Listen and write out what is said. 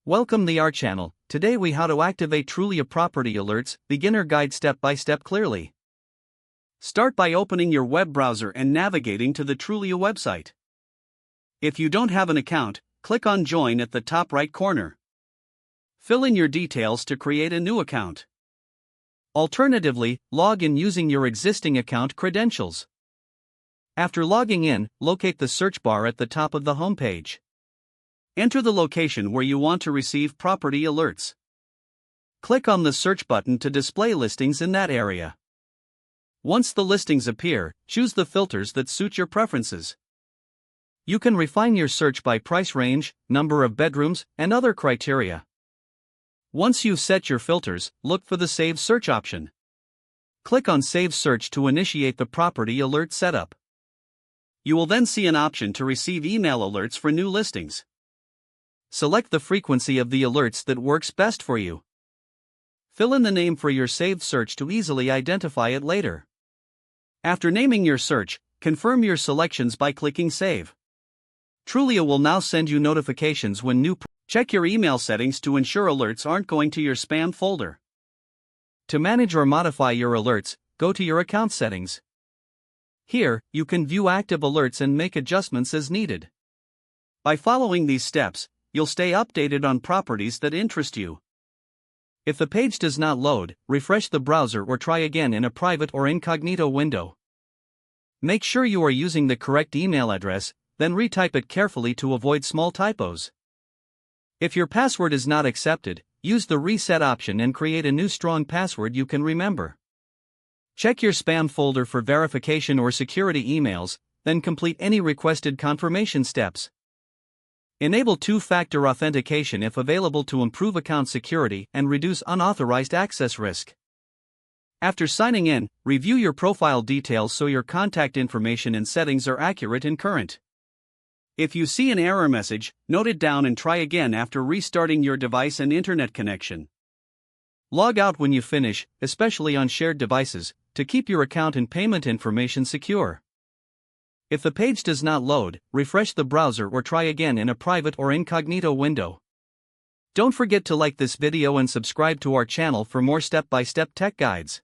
Welcome to our channel. Today we how to activate Trulia property alerts, beginner guide step by step clearly. Start by opening your web browser and navigating to the Trulia website. If you don't have an account, click on join at the top right corner. Fill in your details to create a new account. Alternatively, log in using your existing account credentials. After logging in, locate the search bar at the top of the homepage. Enter the location where you want to receive property alerts. Click on the search button to display listings in that area. Once the listings appear, choose the filters that suit your preferences. You can refine your search by price range, number of bedrooms, and other criteria. Once you've set your filters, look for the Save Search option. Click on Save Search to initiate the property alert setup. You will then see an option to receive email alerts for new listings. Select the frequency of the alerts that works best for you. Fill in the name for your saved search to easily identify it later. After naming your search, confirm your selections by clicking Save. Trulia will now send you notifications when new. Check your email settings to ensure alerts aren't going to your spam folder. To manage or modify your alerts, go to your account settings. Here, you can view active alerts and make adjustments as needed. By following these steps, you'll stay updated on properties that interest you. If the page does not load, refresh the browser or try again in a private or incognito window. Make sure you are using the correct email address, then retype it carefully to avoid small typos. If your password is not accepted, use the reset option and create a new strong password you can remember. Check your spam folder for verification or security emails, then complete any requested confirmation steps. Enable two-factor authentication if available to improve account security and reduce unauthorized access risk. After signing in, review your profile details so your contact information and settings are accurate and current. If you see an error message, note it down and try again after restarting your device and internet connection. Log out when you finish, especially on shared devices, to keep your account and payment information secure. If the page does not load, refresh the browser or try again in a private or incognito window. Don't forget to like this video and subscribe to our channel for more step-by-step tech guides.